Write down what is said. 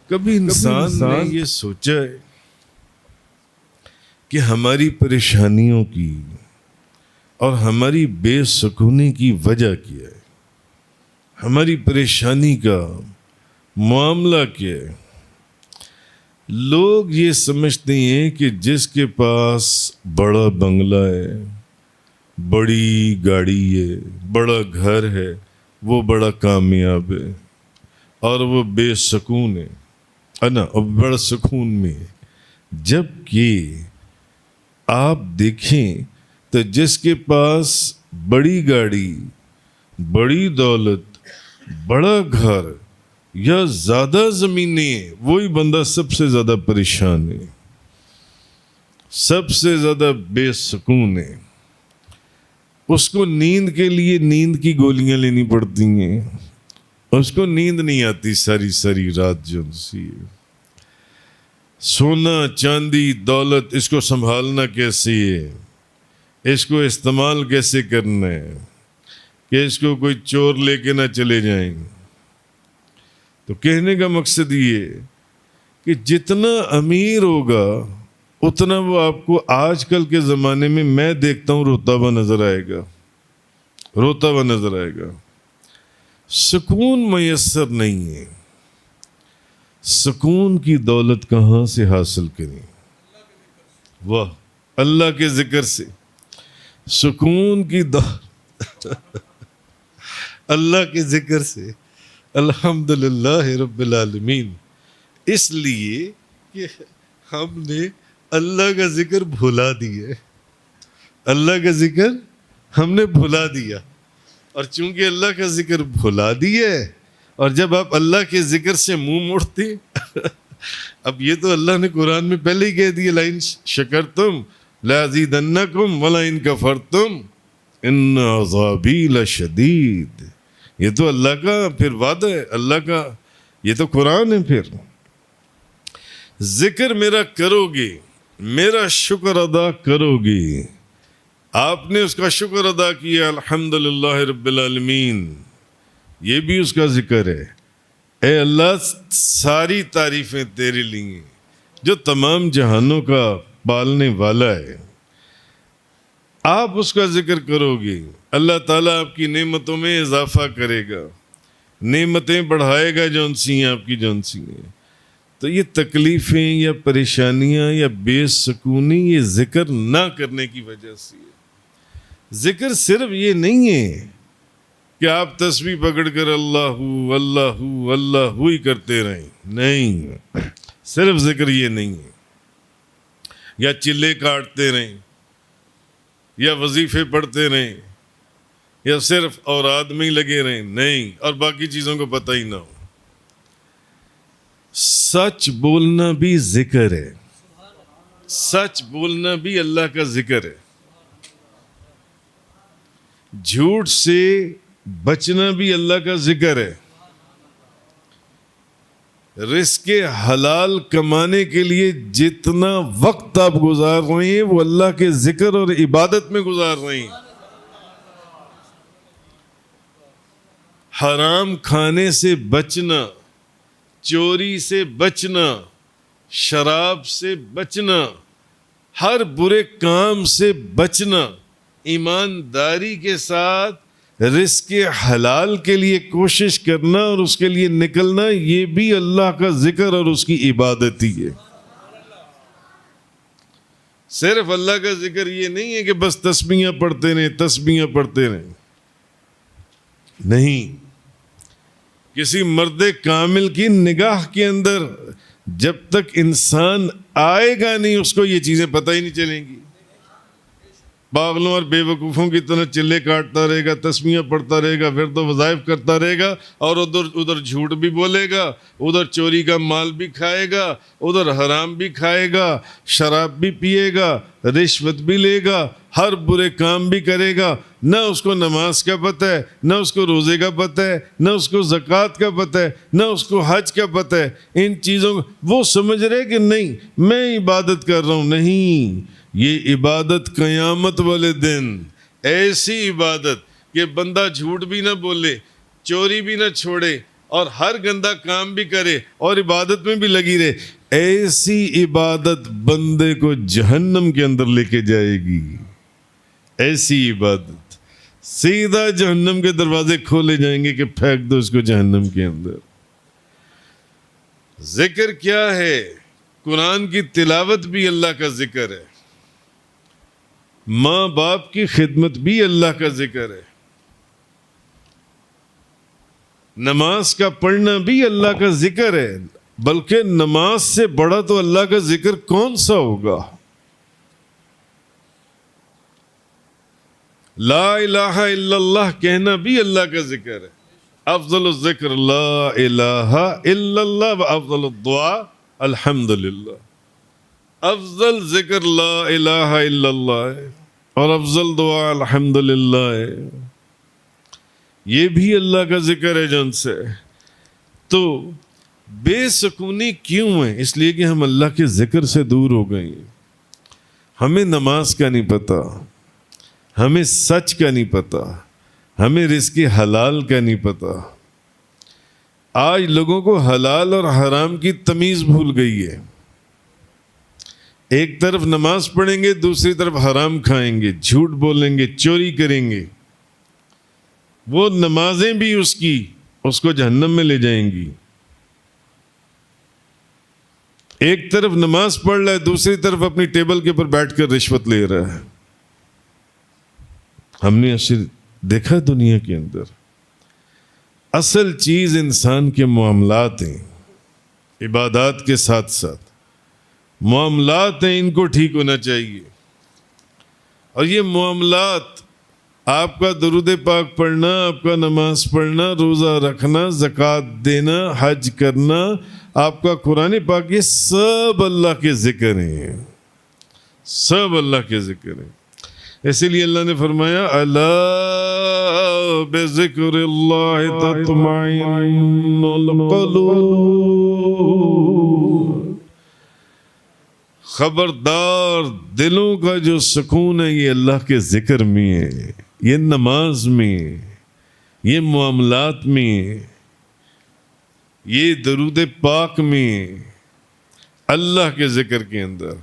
کبھی انسان نے یہ سوچا ہے کہ ہماری پریشانیوں کی اور ہماری بے سکونی کی وجہ کیا ہے؟ ہماری پریشانی کا معاملہ کیا ہے؟ لوگ یہ سمجھتے ہیں کہ جس کے پاس بڑا بنگلہ ہے، بڑی گاڑی ہے، بڑا گھر ہے، وہ بڑا کامیاب ہے اور وہ بے سکون ہے نا، اور بڑا سکون میں ہے. جبکہ آپ دیکھیں تو جس کے پاس بڑی گاڑی، بڑی دولت، بڑا گھر یا زیادہ زمینیں ہیں، وہی بندہ سب سے زیادہ پریشان ہے، سب سے زیادہ بے سکون ہے. اس کو نیند کے لیے نیند کی گولیاں لینی پڑتی ہیں، اس کو نیند نہیں آتی ساری ساری رات. جو سی سونا چاندی دولت، اس کو سنبھالنا کیسے ہے، اس کو استعمال کیسے کرنا ہے کہ اس کو کوئی چور لے کے نہ چلے جائیں. تو کہنے کا مقصد یہ ہے کہ جتنا امیر ہوگا اتنا وہ آپ کو آج کل کے زمانے میں دیکھتا ہوں روتا ہوا نظر آئے گا، روتا ہوا نظر آئے گا. سکون میسر نہیں ہے. سکون کی دولت کہاں سے حاصل کریں؟ واہ، اللہ کے ذکر سے سکون کی دولت اللہ کے ذکر سے. الحمدللہ رب العالمین. اس لیے کہ ہم نے اللہ کا ذکر بھلا دیا، اللہ کا ذکر ہم نے بھلا دیا. اور چونکہ اللہ کا ذکر بھلا دیا ہے، اور جب آپ اللہ کے ذکر سے منہ موڑتے اب یہ تو اللہ نے قرآن میں پہلے ہی کہہ دیا، لئن شکرتم لازیدنکم ولئن کفرتم ان عذابی لشدید. یہ تو اللہ کا پھر وعدہ ہے، اللہ کا، یہ تو قرآن ہے. پھر ذکر میرا کرو گے، میرا شکر ادا کرو گے. آپ نے اس کا شکر ادا کیا، الحمدللہ رب العالمین، یہ بھی اس کا ذکر ہے. اے اللہ ساری تعریفیں تیرے لیے جو تمام جہانوں کا پالنے والا ہے. آپ اس کا ذکر کرو گے، اللہ تعالیٰ آپ کی نعمتوں میں اضافہ کرے گا، نعمتیں بڑھائے گا جون سی ہیں آپ کی جون سی ہیں. تو یہ تکلیفیں یا پریشانیاں یا بے سکونی یہ ذکر نہ کرنے کی وجہ سے ہے. ذکر صرف یہ نہیں ہے کہ آپ تسبیح پکڑ کر اللہ اللہ اللہ ہی کرتے رہیں، نہیں، صرف ذکر یہ نہیں ہے. یا چلے کاٹتے رہیں، یا وظیفے پڑھتے رہیں، یا صرف اوراد میں ہی لگے رہیں، نہیں، اور باقی چیزوں کو پتہ ہی نہ ہو. سچ بولنا بھی ذکر ہے، سچ بولنا بھی اللہ کا ذکر ہے. جھوٹ سے بچنا بھی اللہ کا ذکر ہے. رزق حلال کمانے کے لیے جتنا وقت آپ گزار رہے ہیں وہ اللہ کے ذکر اور عبادت میں گزار رہے ہیں. حرام کھانے سے بچنا، چوری سے بچنا، شراب سے بچنا، ہر برے کام سے بچنا، ایمانداری کے ساتھ رزق حلال کے لیے کوشش کرنا اور اس کے لیے نکلنا، یہ بھی اللہ کا ذکر اور اس کی عبادت ہی ہے. صرف اللہ کا ذکر یہ نہیں ہے کہ بس تسبیحاں پڑھتے رہیں، تسبیحاں پڑھتے رہیں، نہیں. کسی مرد کامل کی نگاہ کے اندر جب تک انسان آئے گا نہیں اس کو یہ چیزیں پتہ ہی نہیں چلیں گی. پاگلوں اور بے وقوفوں کی طرح چلے کاٹتا رہے گا، تسبیحاں پڑھتا رہے گا، پھر تو وظائف کرتا رہے گا، اور ادھر جھوٹ بھی بولے گا، ادھر چوری کا مال بھی کھائے گا، ادھر حرام بھی کھائے گا، شراب بھی پیے گا، رشوت بھی لے گا، ہر برے کام بھی کرے گا. نہ اس کو نماز کا پتہ ہے، نہ اس کو روزے کا پتہ ہے، نہ اس کو زکوٰۃ کا پتہ ہے، نہ اس کو حج کا پتہ ہے. ان چیزوں کو وہ سمجھ رہے کہ نہیں میں عبادت کر رہا ہوں. نہیں، یہ عبادت قیامت والے دن ایسی عبادت کہ بندہ جھوٹ بھی نہ بولے، چوری بھی نہ چھوڑے، اور ہر گندا کام بھی کرے اور عبادت میں بھی لگی رہے، ایسی عبادت بندے کو جہنم کے اندر لے کے جائے گی. ایسی عبادت سیدھا جہنم کے دروازے کھولے جائیں گے کہ پھینک دو اس کو جہنم کے اندر. ذکر کیا ہے؟ قرآن کی تلاوت بھی اللہ کا ذکر ہے، ماں باپ کی خدمت بھی اللہ کا ذکر ہے، نماز کا پڑھنا بھی اللہ کا ذکر ہے. بلکہ نماز سے بڑا تو اللہ کا ذکر کون سا ہوگا؟ لا الہ الا اللہ کہنا بھی اللہ کا ذکر ہے. افضل الذکر لا الہ الا اللہ و افضل الدعاء الحمدللہ. افضل ذکر لا الہ الا اللہ ہے اور افضل دعا الحمدللہ ہے. یہ بھی اللہ کا ذکر ہے جن سے. تو بے سکونی کیوں ہے؟ اس لیے کہ ہم اللہ کے ذکر سے دور ہو گئے ہیں. ہمیں نماز کا نہیں پتہ، ہمیں سچ کا نہیں پتہ، ہمیں رزق حلال کا نہیں پتہ. آج لوگوں کو حلال اور حرام کی تمیز بھول گئی ہے. ایک طرف نماز پڑھیں گے، دوسری طرف حرام کھائیں گے، جھوٹ بولیں گے، چوری کریں گے. وہ نمازیں بھی اس کو جہنم میں لے جائیں گی. ایک طرف نماز پڑھ رہا ہے، دوسری طرف اپنی ٹیبل کے اوپر بیٹھ کر رشوت لے رہا ہے. ہم نے اصل دیکھا دنیا کے اندر اصل چیز انسان کے معاملات ہیں. عبادات کے ساتھ ساتھ معاملات ہیں، ان کو ٹھیک ہونا چاہیے. اور یہ معاملات، آپ کا درود پاک پڑھنا، آپ کا نماز پڑھنا، روزہ رکھنا، زکوٰۃ دینا، حج کرنا، آپ کا قرآن پاک، یہ سب اللہ کے ذکر ہیں، سب اللہ کے ذکر ہیں. اسی لیے اللہ نے فرمایا الا بذکر اللہ تطمئن القلوب. خبردار، دلوں کا جو سکون ہے یہ اللہ کے ذکر میں ہے، یہ نماز میں، یہ معاملات میں، یہ درود پاک میں، اللہ کے ذکر کے اندر.